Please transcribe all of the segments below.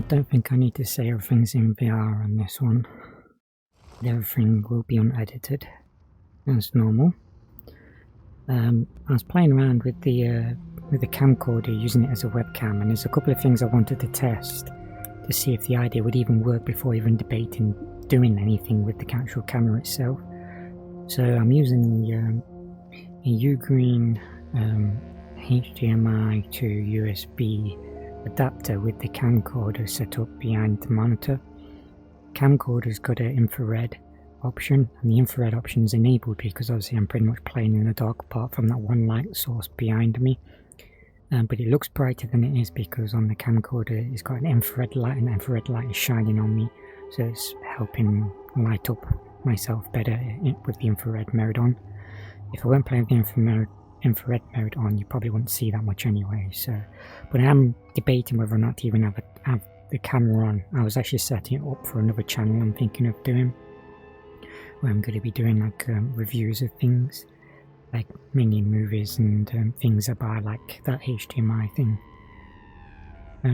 don't think I need to say everything's in VR on this one. Everything will be unedited as normal. I was playing around with the camcorder, using it as a webcam, and there's a couple of things I wanted to test to see if the idea would even work before even debating doing anything with the actual camera itself. So I'm using a Ugreen HDMI to USB adapter with the camcorder set up behind the monitor. Camcorder's got an infrared option, and the infrared option is enabled because obviously I'm pretty much playing in the dark apart from that one light source behind me. But it looks brighter than it is because on the camcorder it's got an infrared light, and the infrared light is shining on me, so it's helping light up myself better with the infrared mode on. If I weren't playing with the infrared mode on, you probably wouldn't see that much anyway. So, but I am debating whether or not to even have the camera on. I was actually setting it up for another channel I'm thinking of doing, where I'm going to be doing like reviews of things, like mini movies and things I buy, like that HDMI thing.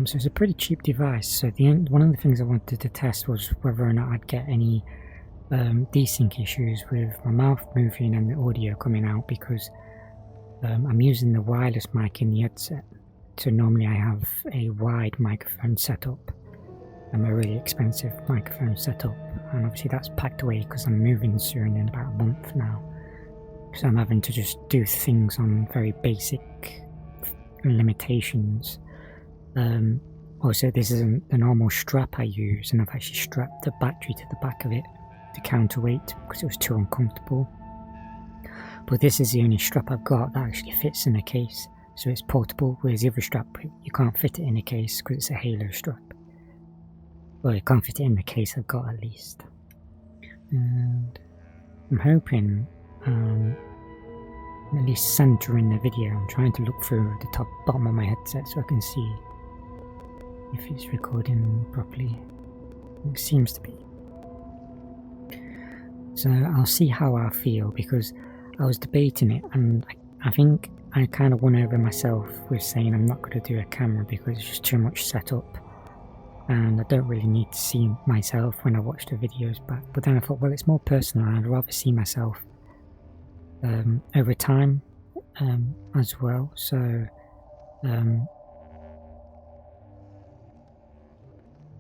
So it's a pretty cheap device. So one of the things I wanted to test was whether or not I'd get any desync issues with my mouth moving and the audio coming out, because I'm using the wireless mic in the headset. So normally I have a wide microphone setup, and a really expensive microphone setup, and obviously that's packed away because I'm moving soon in about a month now. So I'm having to just do things on very basic limitations. Also, this isn't the normal strap I use, and I've actually strapped the battery to the back of it to counterweight because it was too uncomfortable. But this is the only strap I've got that actually fits in a case, so it's portable, whereas the other strap, you can't fit it in a case because it's a Halo strap. Well, you can't fit it in the case I've got at least. And I'm hoping at least centering the video. I'm trying to look through the bottom of my headset so I can see if it's recording properly. It seems to be. So I'll see how I feel, because I was debating it, and I think I kind of won over myself with saying I'm not going to do a camera because it's just too much setup, and I don't really need to see myself when I watch the videos back. But then I thought, well, it's more personal, and I'd rather see myself over time as well. So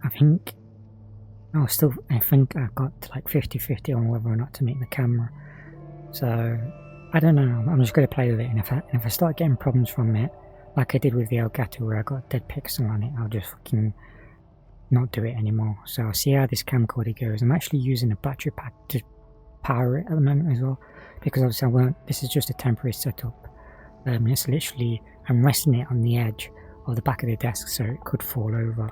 I think I've got to like 50-50 on whether or not to make the camera. So I don't know, I'm just going to play with it, and if I start getting problems from it, like I did with the Elgato where I got a dead pixel on it, I'll just fucking not do it anymore. So I'll see how this camcorder goes. I'm actually using a battery pack to power it at the moment as well, because obviously this is just a temporary setup. It's literally, I'm resting it on the edge of the back of the desk so it could fall over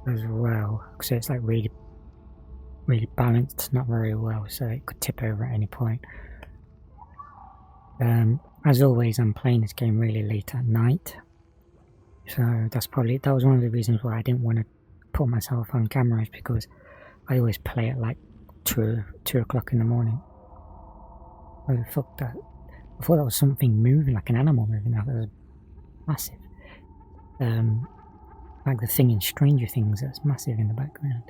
as well. So it's like really balanced, not very well, so it could tip over at any point. As always, I'm playing this game really late at night, so that was one of the reasons why I didn't want to put myself on camera, is because I always play at like 2 o'clock in the morning. Oh fuck that! I thought that was something moving, like an animal moving. That was massive. Like the thing in Stranger Things that's massive in the background.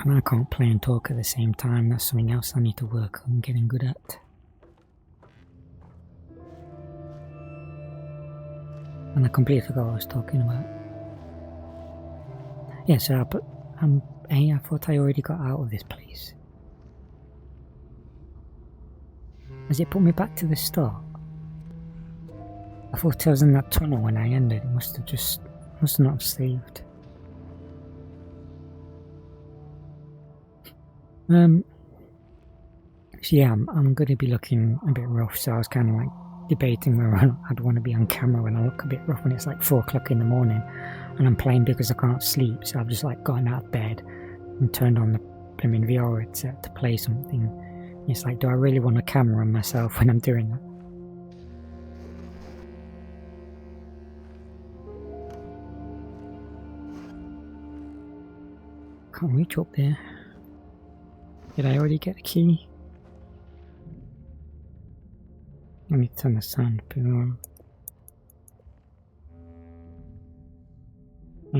And I can't play and talk at the same time. That's something else I need to work on getting good at. And I completely forgot what I was talking about. Yeah, so I thought I already got out of this place. Has it put me back to the start? I thought I was in that tunnel when I ended. It must not have saved. So yeah, I'm going to be looking a bit rough, so I was kind of like debating whether I'd want to be on camera when I look a bit rough, when it's like 4 o'clock in the morning and I'm playing because I can't sleep. So I've just like gotten out of bed and turned on the blooming VR headset to play something. It's like, do I really want a camera on myself when I'm doing that? Can't reach up there. Did I already get the key? Let me turn the sound up on.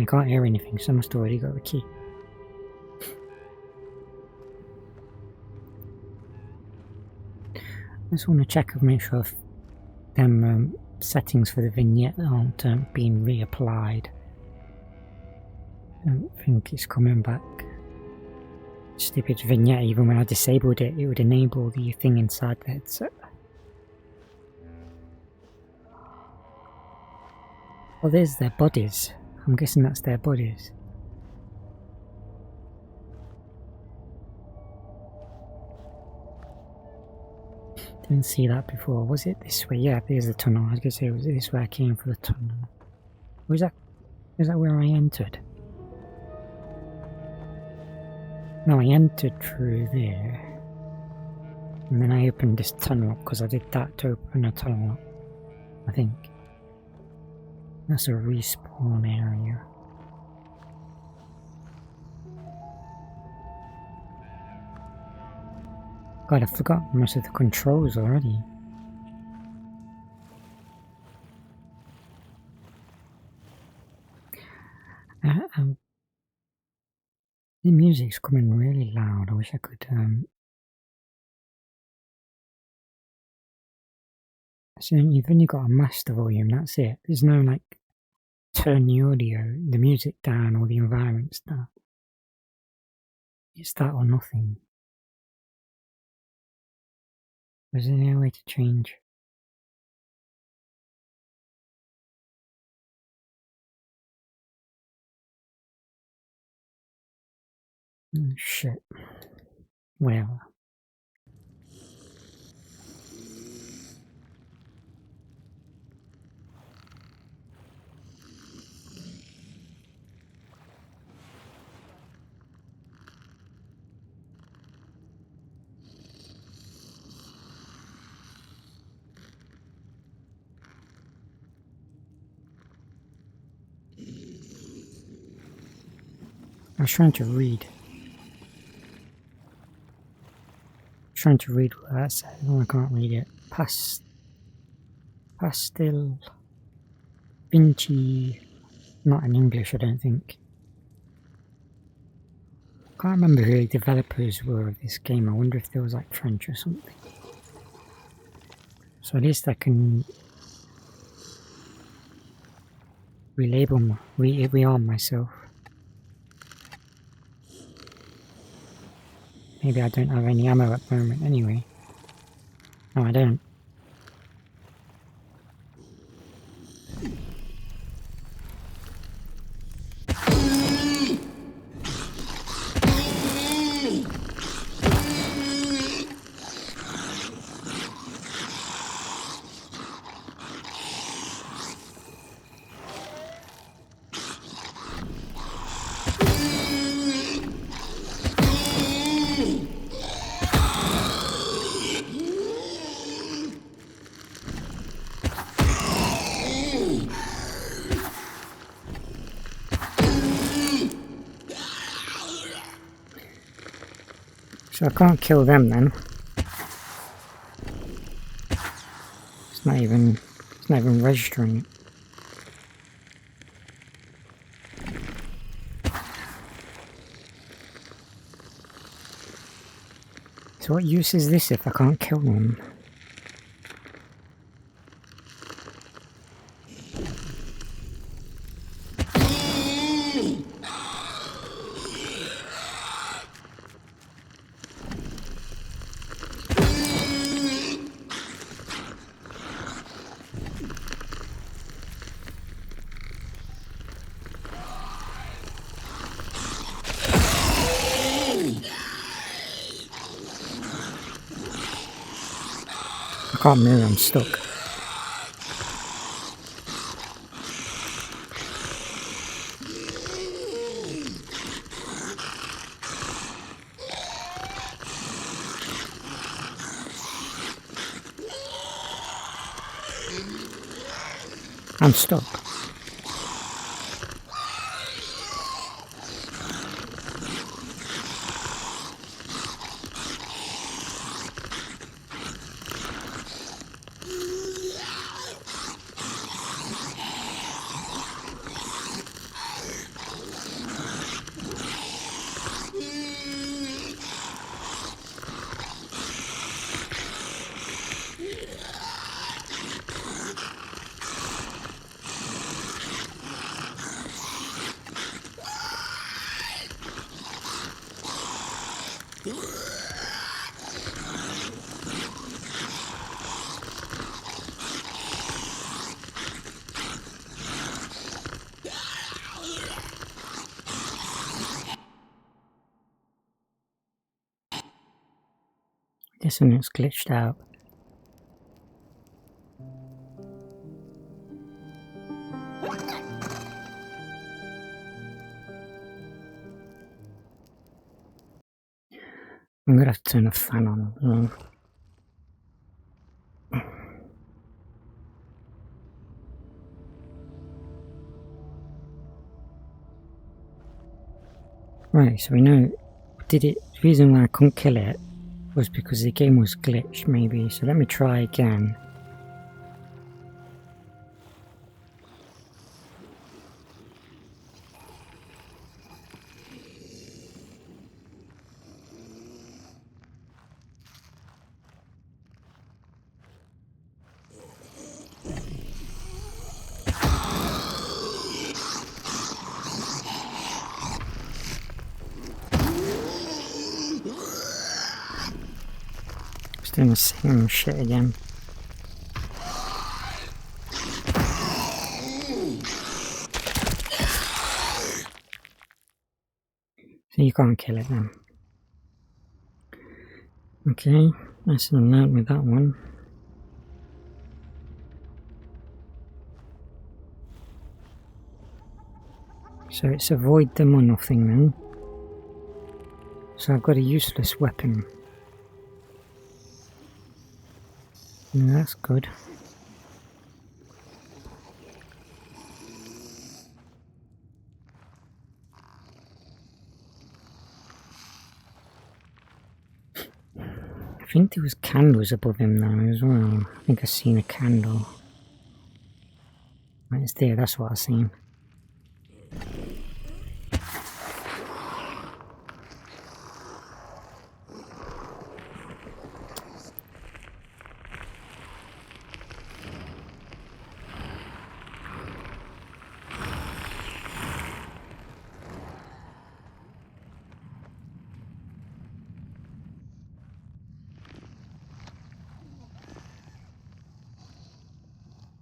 I can't hear anything, so I must have already got the key. I just want to check and make sure if them settings for the vignette aren't being reapplied. I don't think it's coming back. Stupid vignette, even when I disabled it, it would enable the thing inside the headset. Well, there's their bodies. I'm guessing that's their bodies. Didn't see that before. Was it this way? Yeah, there's the tunnel. I was going to say, was it this way I came for the tunnel? Was that where I entered? No, I entered through there. And then I opened this tunnel up because I did that to open a tunnel up. I think. That's a respawn area. God, I forgot most of the controls already. The music's coming really loud. I wish I could so you've only got a master volume, that's it. There's no like turn the audio, the music down or the environment down. It's that or nothing. Is there any way to change? Oh, shit. Well. I was trying to read. Trying to read what that says. Oh, I can't read it. Pastel. Vinci. Not in English, I don't think. I can't remember who the developers were of this game. I wonder if there was like French or something. So at least I can rearm myself. Maybe I don't have any ammo at the moment anyway. No, I don't. So I can't kill them then. It's not even registering it. So what use is this if I can't kill them? I can't move, I'm stuck. I'm stuck. This one is glitched out. I'm gonna have to turn the fan on as well. Right, so we know the reason why I couldn't kill it was because the game was glitched, maybe. So let me try again. Just doing the same shit again. So you can't kill it then. Okay, that's an alert with that one. So it's avoid them or nothing then. So I've got a useless weapon. Yeah, that's good. I think there was candles above him now as well. I think I seen a candle. Right, it's there, that's what I seen.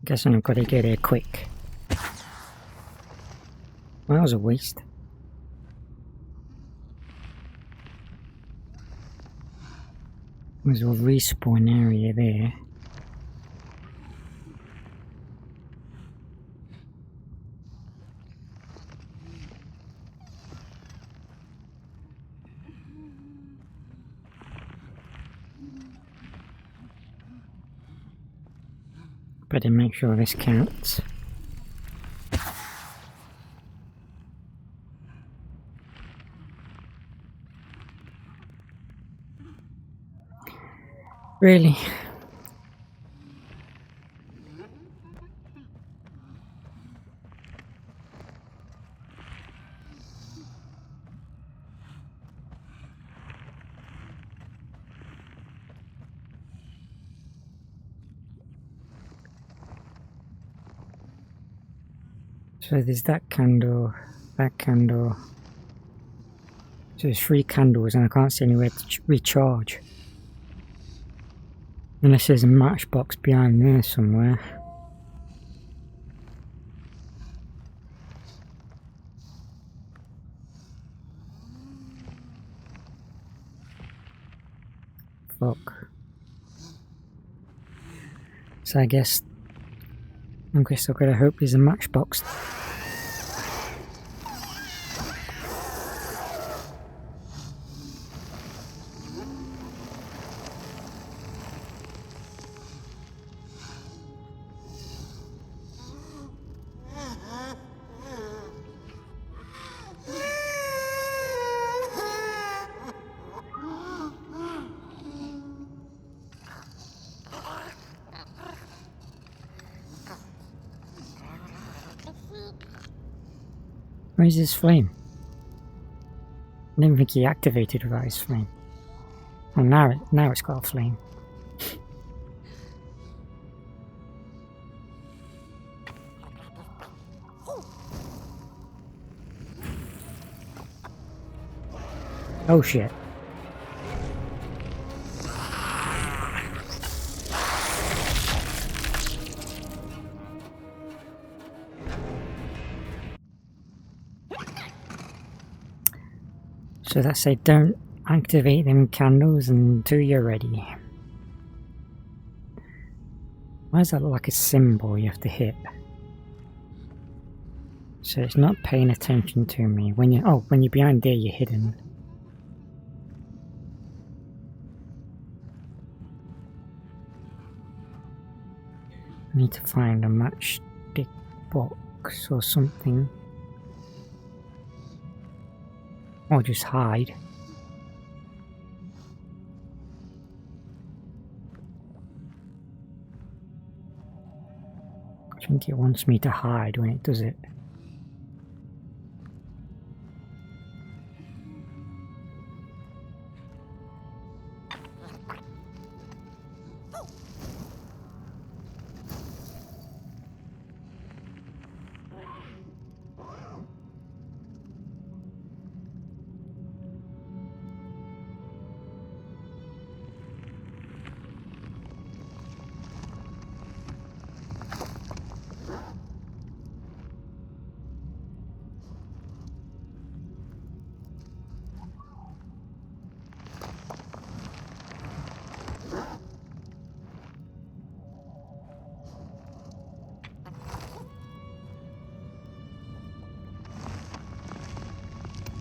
Guessing I've got to get here quick. Well, that was a waste. There's a respawn area there. Better make sure this counts. Really? So there's that candle, that candle. So there's 3 candles and I can't see anywhere to recharge. Unless there's a matchbox behind there somewhere. Fuck. So I guess I've got to hope there's a matchbox. Where's his flame? I didn't think he activated without his flame. Oh, now it's got a flame. Oh shit. So that said, don't activate them candles until you're ready. Why does that look like a symbol you have to hit? So it's not paying attention to me. When you're behind there, you're hidden. I need to find a matchstick box or something. Or just hide. I think it wants me to hide when it does it.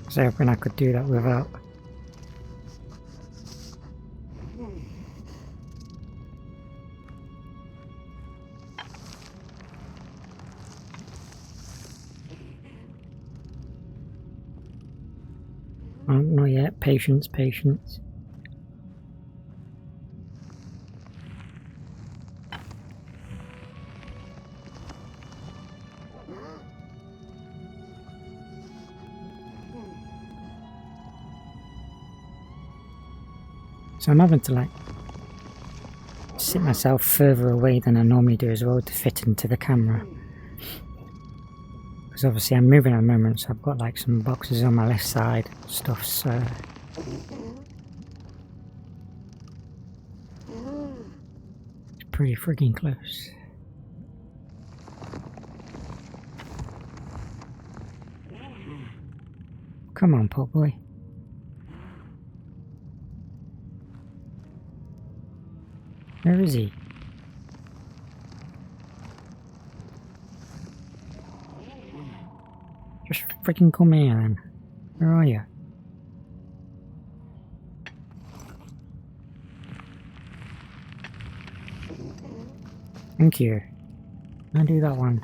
I was hoping I could do that without. Oh, not yet. Patience, patience. So I'm having to like sit myself further away than I normally do as well to fit into the camera. Because obviously I'm moving at the moment, so I've got like some boxes on my left side, stuff, so... It's pretty frigging close. Come on, pot boy. Where is he? Just freaking come here then. Where are you? Thank you. I'll do that one.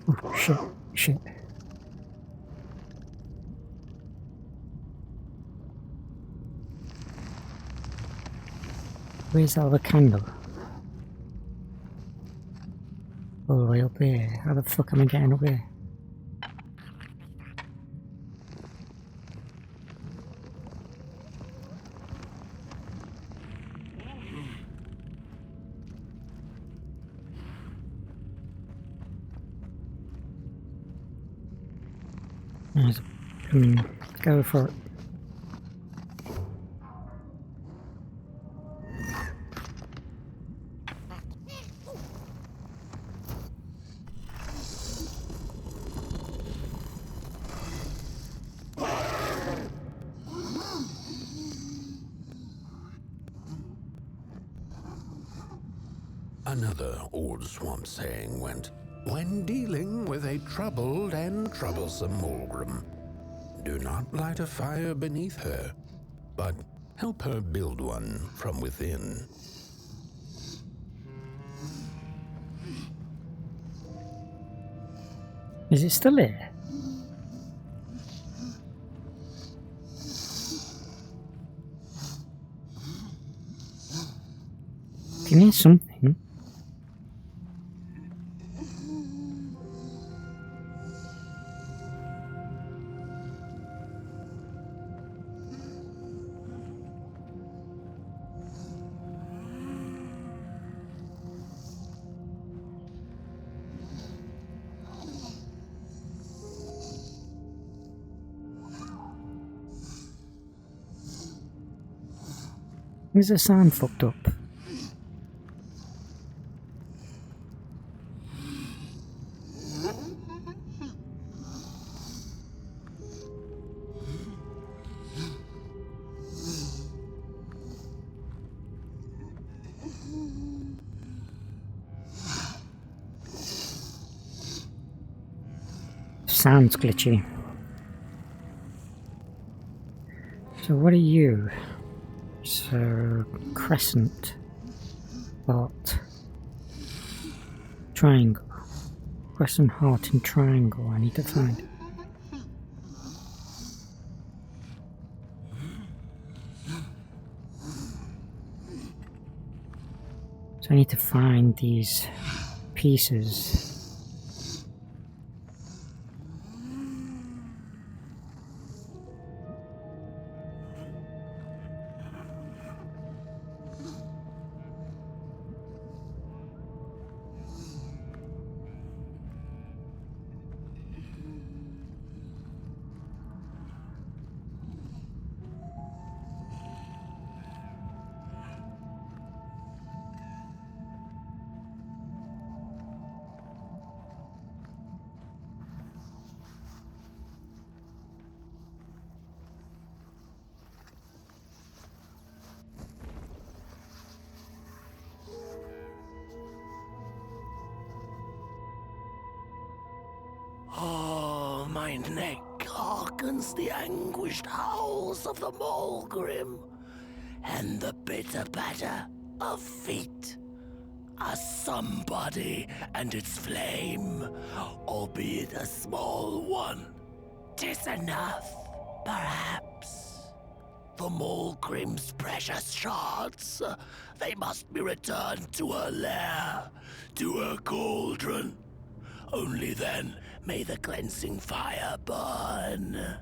Oh, shit, shit. Where's that other candle? All the way up there. How the fuck am I getting up there? Go for it. Another old swamp saying went, when dealing with a troubled and troublesome Mulgrim, do not light a fire beneath her, but help her build one from within. Is it still there? Can you hear something? Is the sound fucked up? sounds glitchy. So what are you? So crescent, heart, triangle, crescent, heart, and triangle. I need to find. So I need to find these pieces. Oh, my neck hearkens the anguished howls of the Mulgrim, and the bitter patter of feet. A somebody and its flame, albeit a small one. 'Tis enough, perhaps. The Mulgrim's precious shards, they must be returned to her lair, to her cauldron. Only then may the cleansing fire burn.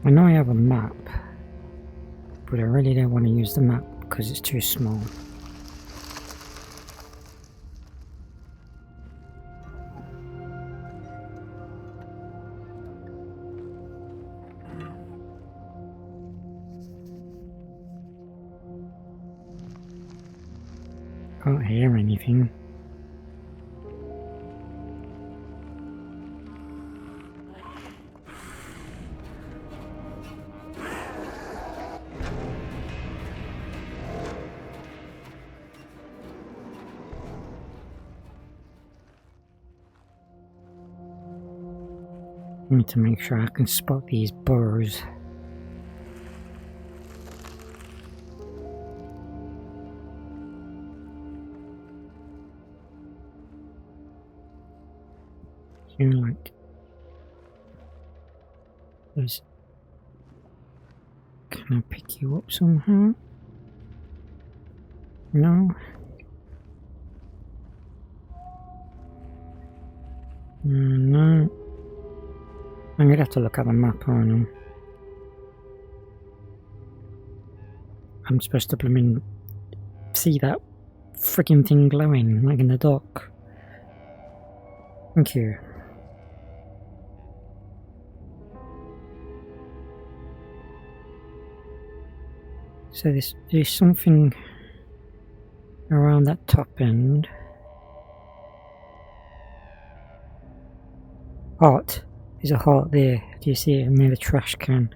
I know I have a map, but I really don't want to use the map because it's too small. Can't hear anything. I need to make sure I can spot these burrows. You know, like there's. Can I pick you up somehow? No. No. I'm gonna have to look at the map on. I'm supposed to see that friggin' thing glowing, like in the dark. Thank you. So there's something around that top end. Heart. There's a heart there. Do you see it near the trash can?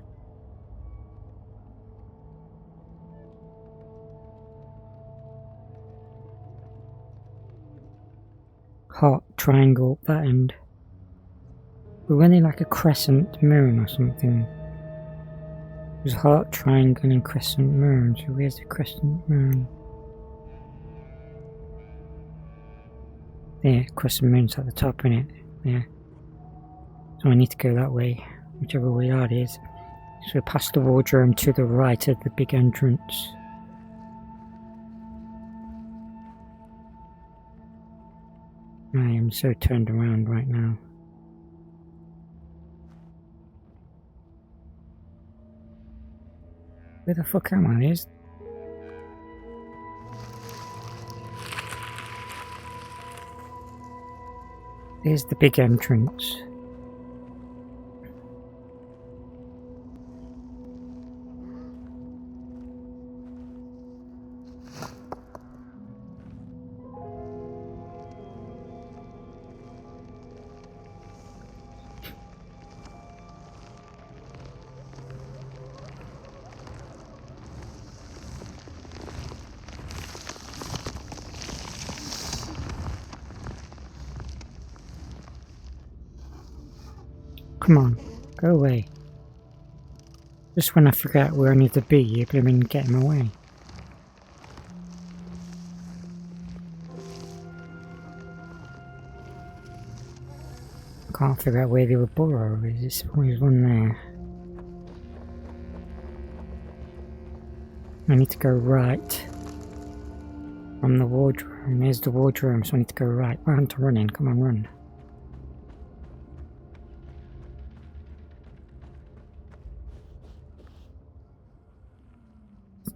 Heart triangle up that end. But when they like a crescent moon or something. There's heart, triangle, and crescent moon. So where's the crescent moon? There, crescent moon's at the top, innit? There. So I need to go that way, whichever way that is. So past the wardrobe to the right of the big entrance. I am so turned around right now. Where the fuck am I? There's the big entrance. Come on, go away. Just when I forget where I need to be, you're blooming getting away. Can't figure out where the other burrow is. There's always one there. I need to go right from the wardroom. There's the wardroom, so I need to go right. I want to run in. Come on, run.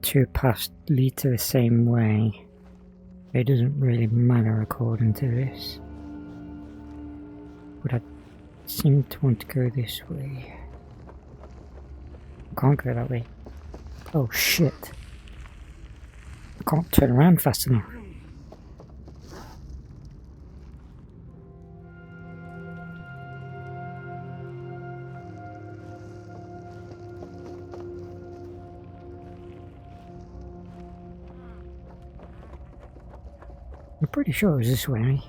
Two paths lead to the same way. It doesn't really matter according to this. But I seem to want to go this way. I can't go that way. Oh shit. I can't turn around fast enough. I'm pretty sure it was this way.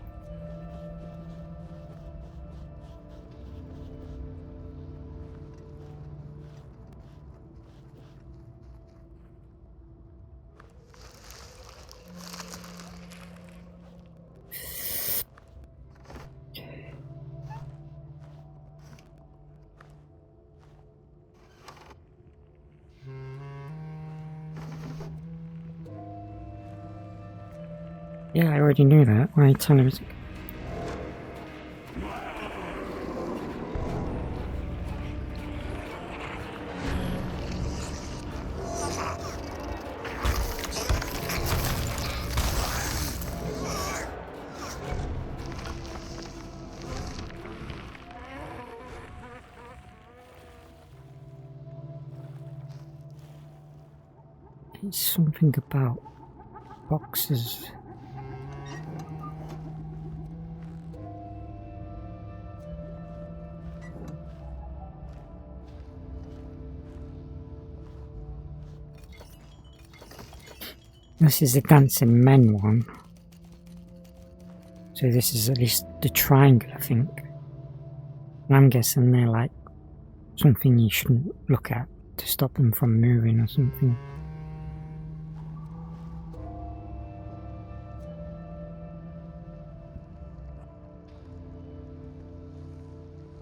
Yeah, I already knew that. Why are you telling me? It's something about boxes. This is the dancing men one. So this is at least the triangle, I think. And I'm guessing they're like something you shouldn't look at to stop them from moving or something.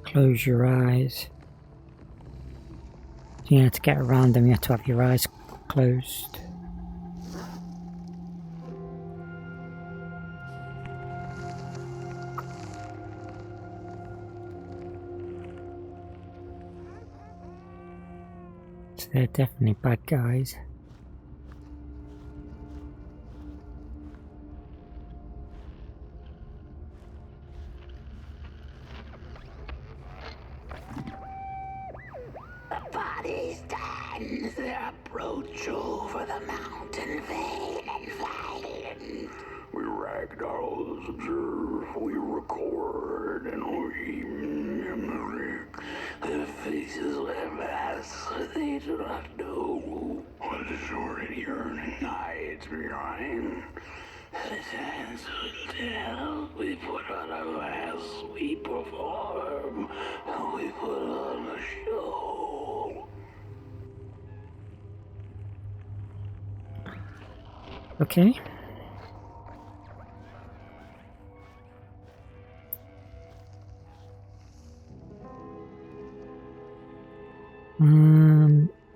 Close your eyes. Yeah, to get around them you have to have your eyes closed. So they're definitely bad guys. Body stands their approach over the mountain vain and violent. We ragdolls observe, we record, and we mimic. Their faces wear masks, they do not know what the sordid yearning hides behind. The hands will tell, we put on a mask, we perform, and we put on a show. Okay.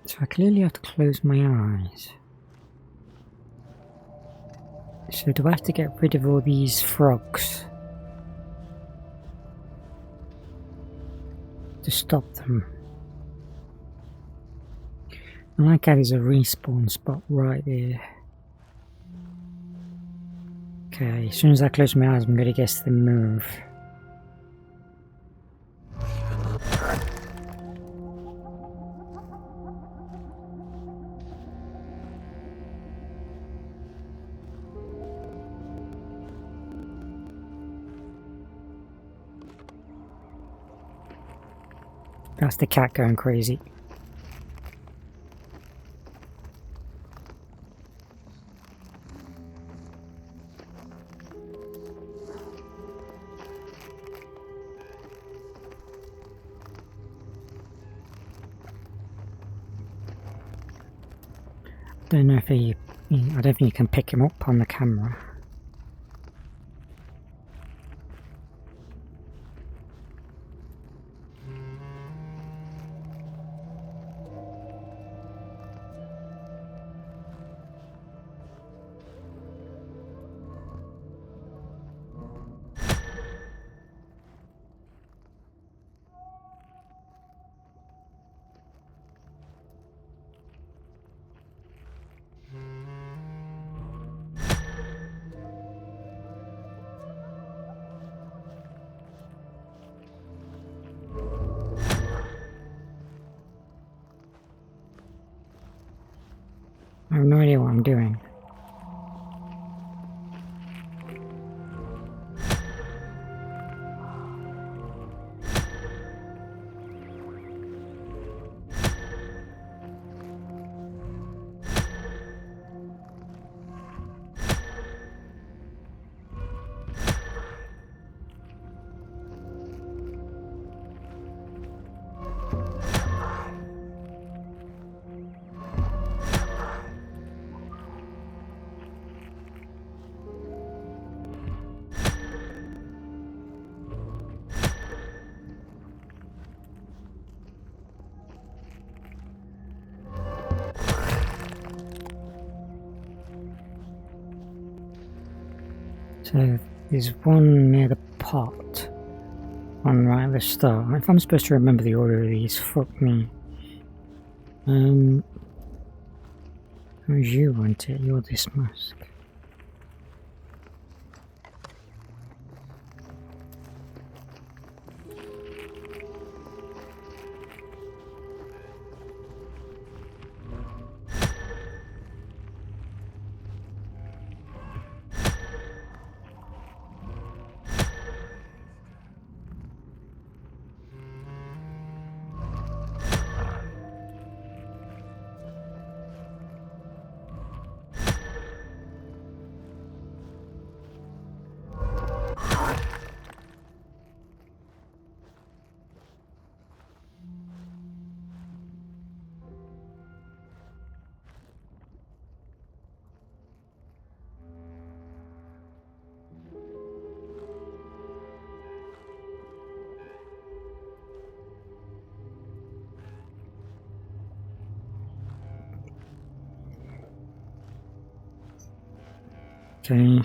So I clearly have to close my eyes. So do I have to get rid of all these frogs? to stop them. I like how there's a respawn spot right there. Okay, as soon as I close my eyes, I'm going to guess the move. That's the cat going crazy. I don't know if I don't think you can pick him up on the camera. I have no idea what I'm doing. So there's one near the pot, one right at the start. If I'm supposed to remember the order of these, fuck me. Where's you want it? You're this mask. Okay.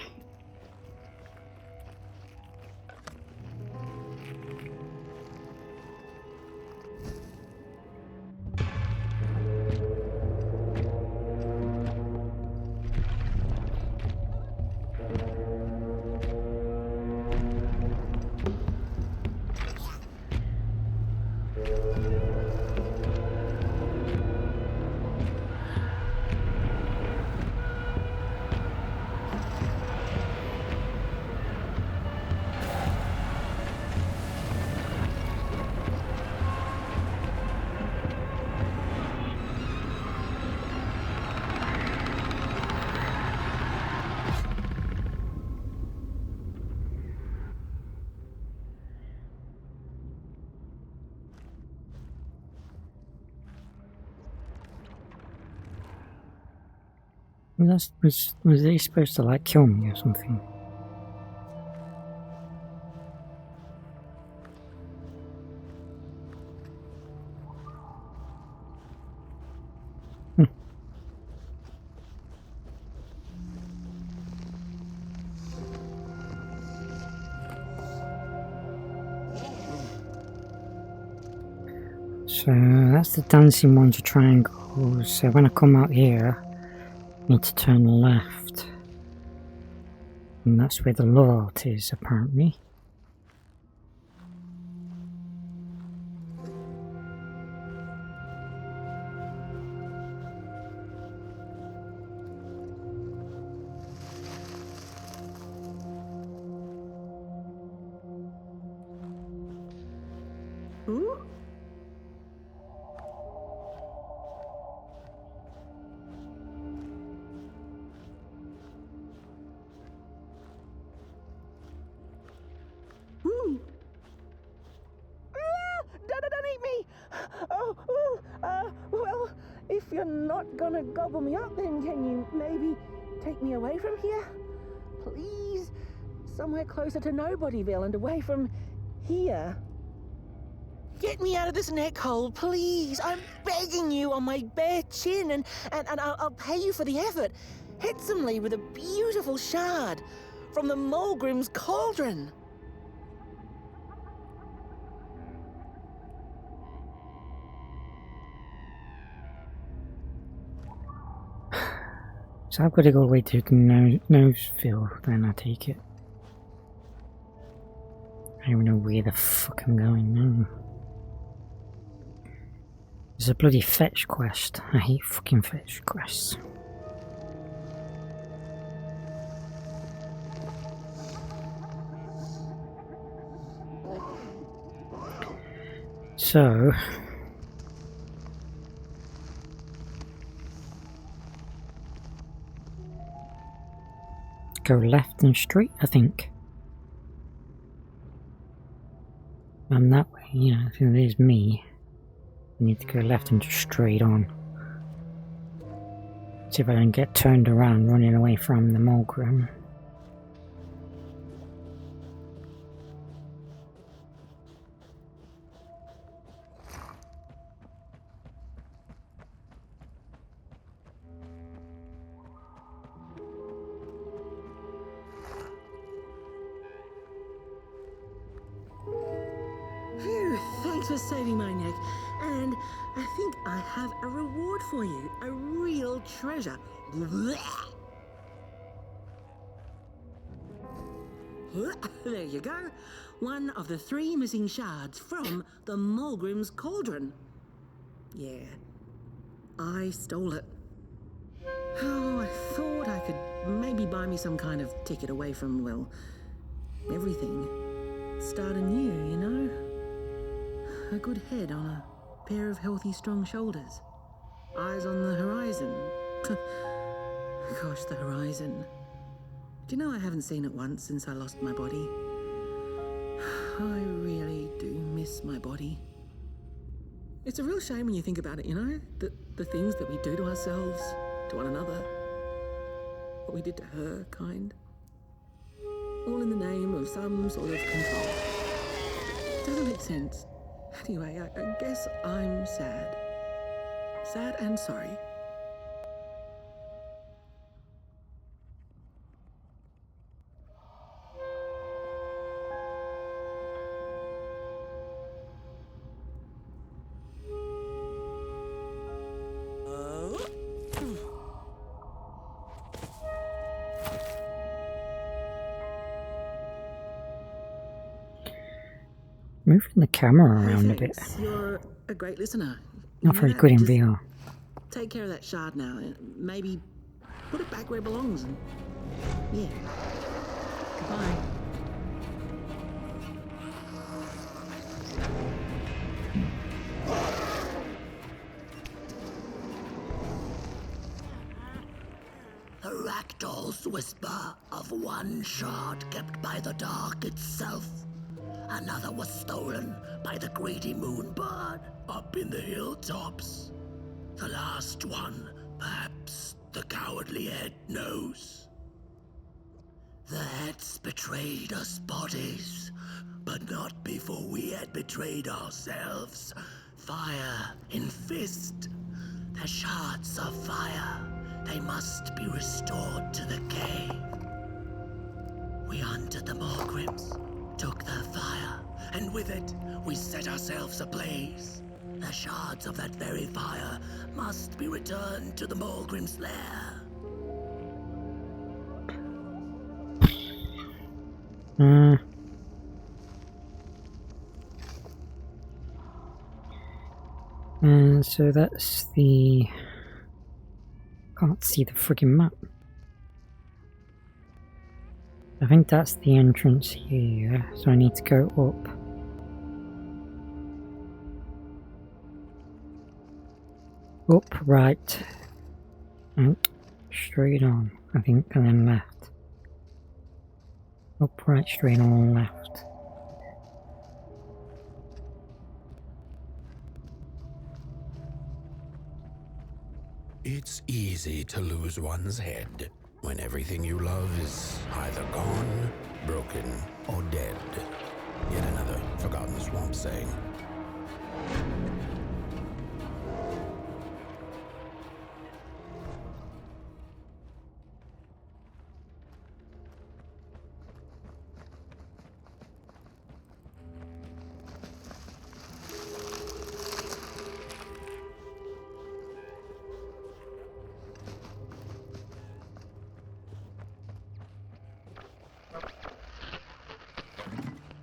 Was they supposed to like kill me or something? So that's the dancing ones are triangles. So when I come out here, I need to turn left. And that's where the love art is, apparently. Ooh. Ooh. Don't eat me! Oh, well, if you're not gonna gobble me up, then can you maybe take me away from here? Please? Somewhere closer to Nobodyville and away from here. Get me out of this neck hole, please. I'm begging you on my bare chin, and I'll pay you for the effort. Handsomely with a beautiful shard from the Mulgrim's cauldron. So I've got to go all the way to the Noseville, then I take it. I don't even know where the fuck I'm going now. There's a bloody fetch quest. I hate fucking fetch quests. So... go left and straight, I think. I'm that way, yeah, I think there's me. I need to go left and just straight on. See if I can get turned around running away from the Mulgrim. Phew, thanks for saving my neck. And I think I have a reward for you. A real treasure. There you go. One of the 3 missing shards from the Mulgrim's cauldron. Yeah, I stole it. Oh, I thought I could maybe buy me some kind of ticket away from, well, everything. Start anew, you know? A good head on a pair of healthy, strong shoulders. Eyes on the horizon. Gosh, the horizon. Do you know I haven't seen it once since I lost my body? I really do miss my body. It's a real shame when you think about it, you know? The things that we do to ourselves, to one another. What we did to her, kind. All in the name of some sort of control. Doesn't make sense. Anyway, I guess I'm sad. Sad and sorry. Moving the camera around a bit. Thanks. You're a great listener. Not very good in Just VR. take care of that shard now. Maybe put it back where it belongs. And yeah. Goodbye. The ragdoll's whisper of one shard kept by the dark itself. Another was stolen by the greedy moonbird up in the hilltops. The last one, perhaps the cowardly head knows. The heads betrayed us bodies, but not before we had betrayed ourselves. Fire in fist. The shards of fire. They must be restored to the cave. We hunted the Mulgrims, took their fire, and with it, we set ourselves ablaze. The shards of that very fire must be returned to the Morgrim's lair. So that's the... Can't see the friggin' map. I think that's the entrance here, so I need to go up. Up, right, and straight on, I think, and then left. Up, right, straight on, left. It's easy to lose one's head when everything you love is either gone, broken, or dead. Yet another forgotten swamp saying.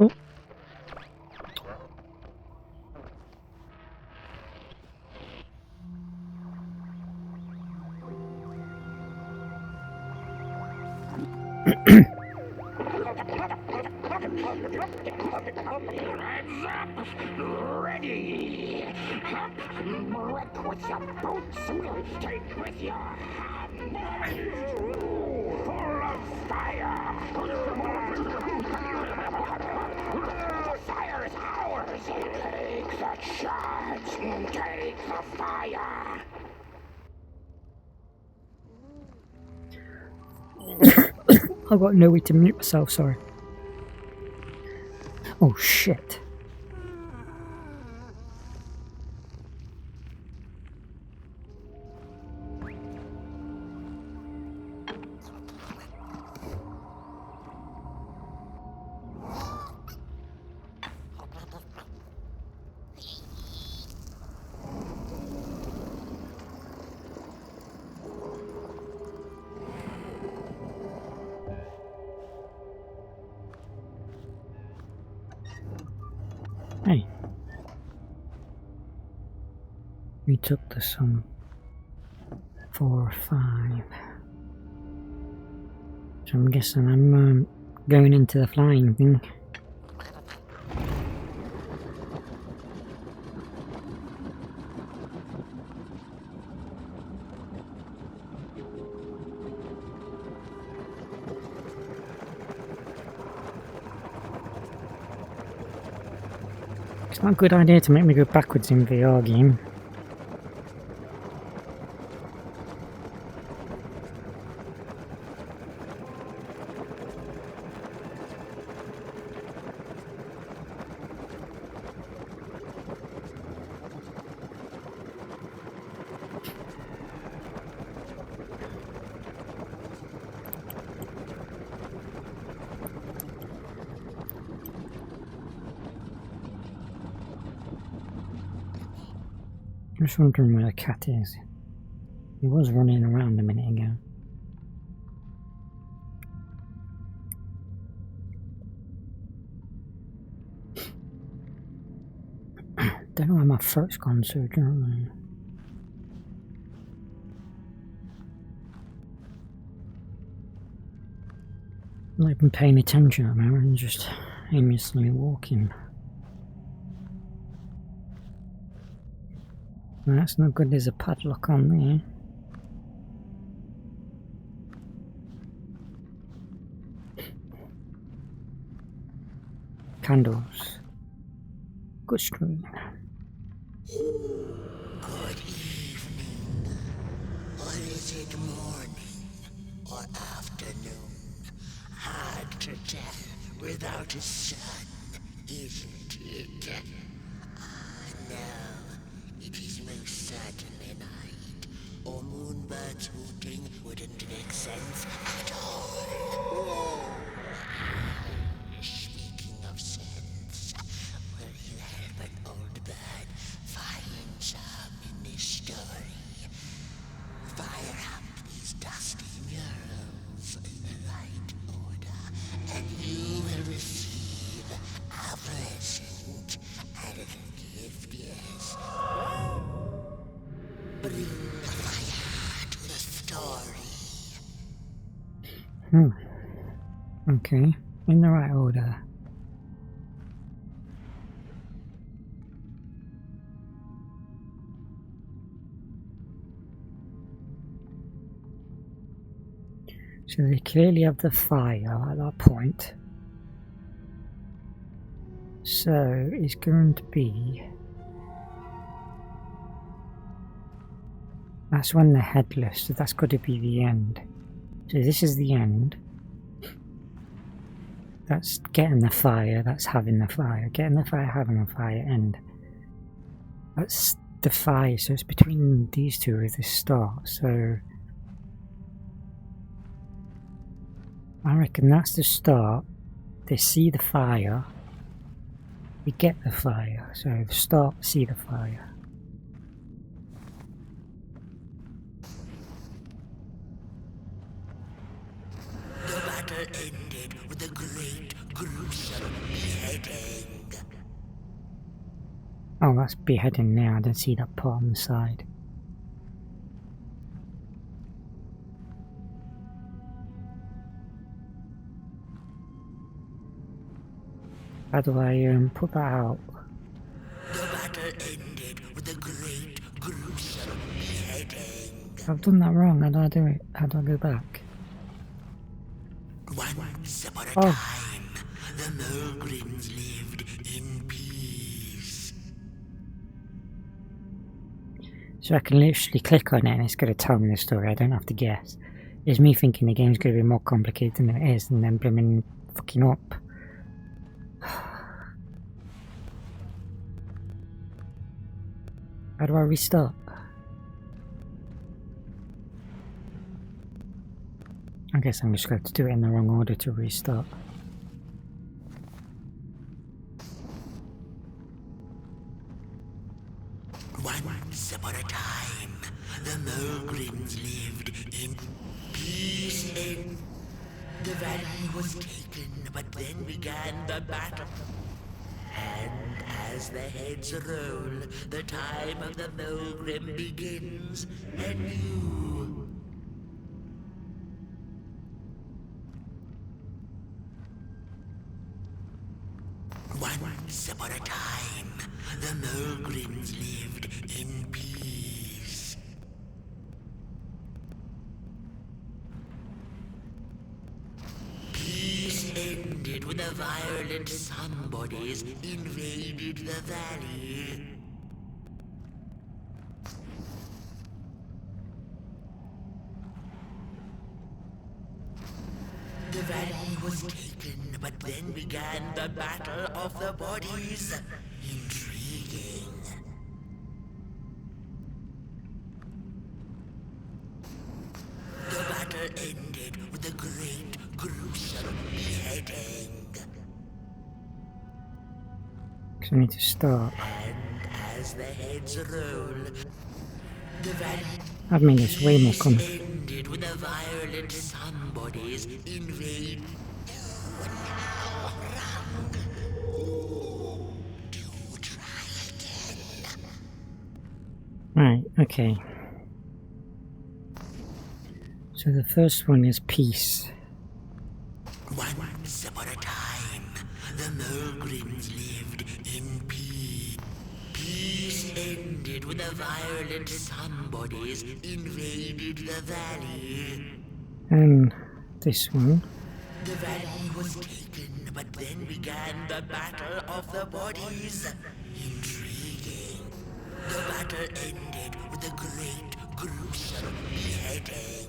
Oh. Ready! Work with your boots, take with your hand. Full of fire! The fire is ours! Take the shards! Take the fire! I've got no way to mute myself, sorry. Oh shit. Hey. We took the sum 4 or 5. So I'm guessing I'm going into the flying thing. It's not a good idea to make me go backwards in VR game. I'm just wondering where the cat is. He was running around a minute ago. Don't know where my throat's gone so dry. I'm not even paying attention at the moment, I'm just aimlessly walking. That's not good, there's a padlock on there. Candles. Good screen. Good evening. Or is it morning or afternoon? Hard to tell without a sun, isn't it? No, it is most certainly night, or moonbirds hooting wouldn't make sense at all. Speaking of sense, will you help an old bird find Okay, in the right order. So they clearly have the fire at that point. So it's going to be... That's when they're headless, so that's got to be the end. So this is the end. That's getting the fire, that's having the fire. Getting the fire, having the fire, end. That's the fire, so it's between these two is the start, so... I reckon that's the start. They see the fire. We get the fire, so the start, see the fire. The battle ended with a great, gruesome beheading. Oh, that's beheading now. I didn't see that part on the side. How do I put that out? The battle ended with a great, gruesome beheading. I've done that wrong. How do I do it? How do I go back? Once upon a Oh. time, the Mogrims lived in peace. So I can literally click on it and it's going to tell me the story. I don't have to guess. It's me thinking the game's going to be more complicated than it is, and then blooming fucking up. How do I restart? I guess I'm just going to do it in the wrong order to restart. Once upon a time, the Mogrims lived in peace. The valley was taken, but then began the battle. And as the heads roll, the time of the Mogrim begins anew. Once upon a time, the Mogrims lived in peace. Peace ended when the violent somebodies invaded the valley. The valley was taken, but then began the battle of the bodies. Intriguing. The battle ended with a great, gruesome beheading. So I need to start. And as the heads roll, the valley I've made this way more complicated. ended with the violent somebodies invade. Right, okay. So the first one is peace. Once upon a time, the Mogrims lived in peace. Peace ended when the violent somebodies invaded the valley. And this one. The valley was taken, but then began the battle of the bodies. Intriguing. The battle ended with a great, gruesome beheading.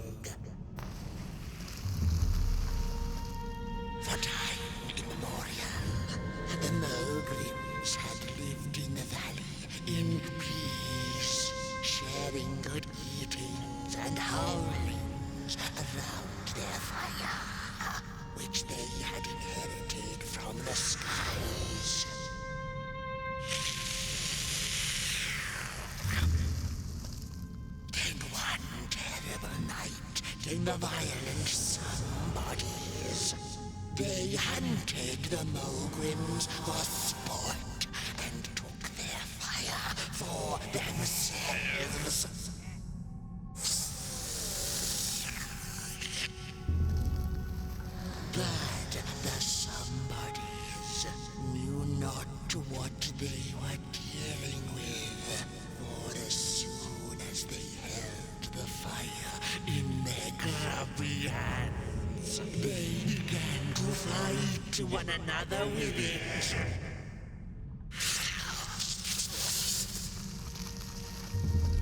For time immemorial, the Mogrims had lived in the valley in peace, sharing good eatings and howlings around their fire, which they had inherited from the skies. Then one terrible night came the violent somebodies. They hunted the Mogrims for sport and took their fire for themselves. But the somebodies knew not what they were dealing with, for as soon as they held the fire in their grubby hands, they began to fight one another with it.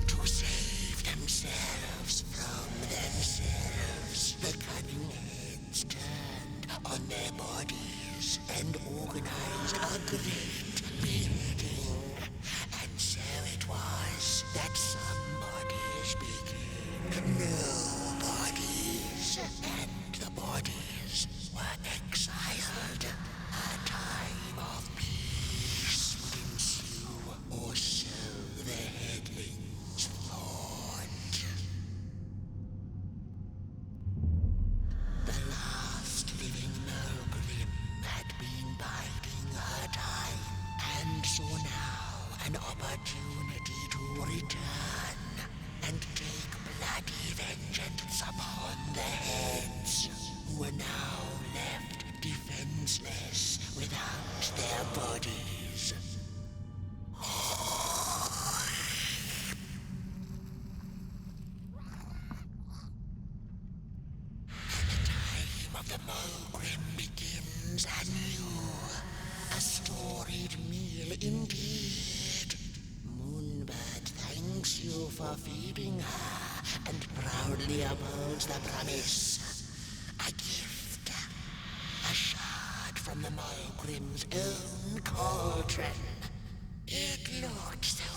To save themselves from themselves, the cunning heads turned on their bodies and organized a great meeting. And so it was that some bodies became nobodies, and the bodies were exiled. A time of peace would ensue, or so the headlings thought. The last living Mogrim had been biding her time, and saw now an opportunity to return and take bloody vengeance upon the heads, who were now left defenseless without their bodies. Time of the Mogrim begins anew. A storied meal indeed. Moonbird thanks you for feeding her and proudly upholds the promise. A gift. A shard from the Mogrim's own cauldron. It looked so